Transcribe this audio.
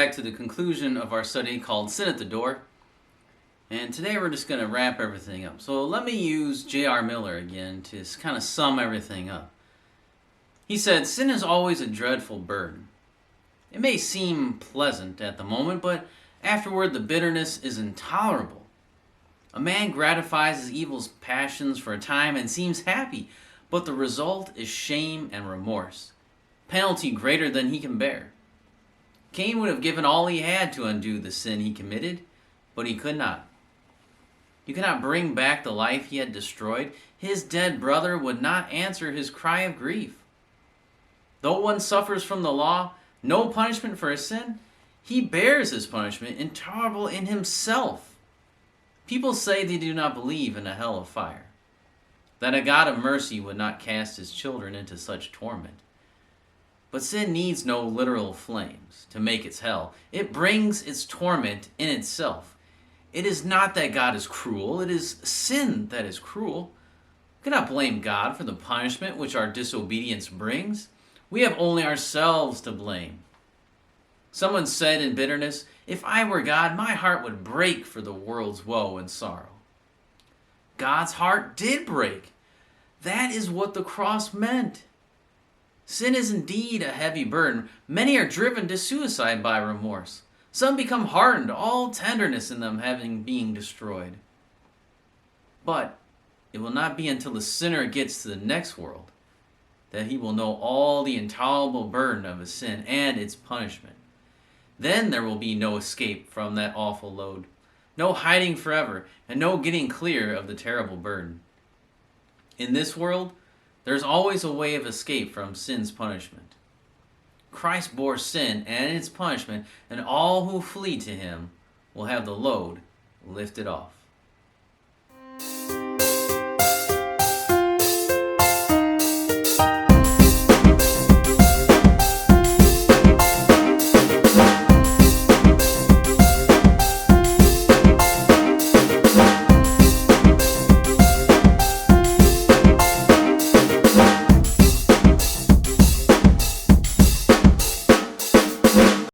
back to the conclusion of our study called Sin at the Door. And today we're just going to wrap everything up. So let me use J.R. Miller again to kind of sum everything up. He said, "Sin is always a dreadful burden. It may seem pleasant at the moment, but afterward the bitterness is intolerable. A man gratifies his evil passions for a time and seems happy, but the result is shame and remorse, penalty greater than he can bear. Cain would have given all he had to undo the sin he committed, but he could not. You cannot bring back the life he had destroyed. His dead brother would not answer his cry of grief. Though one suffers from the law no punishment for his sin, he bears his punishment intolerable in himself. People say they do not believe in a hell of fire, that a God of mercy would not cast his children into such torment. But sin needs no literal flames to make its hell. It brings its torment in itself. It is not that God is cruel, it is sin that is cruel. We cannot blame God for the punishment which our disobedience brings. We have only ourselves to blame. Someone said in bitterness, 'If I were God, my heart would break for the world's woe and sorrow.' God's heart did break. That is what the cross meant. Sin is indeed a heavy burden. Many are driven to suicide by remorse. Some become hardened, all tenderness in them being destroyed. But it will not be until the sinner gets to the next world that he will know all the intolerable burden of his sin and its punishment. Then there will be no escape from that awful load, no hiding forever, and no getting clear of the terrible burden. In this world, there's always a way of escape from sin's punishment. Christ bore sin and its punishment, and all who flee to him will have the load lifted off."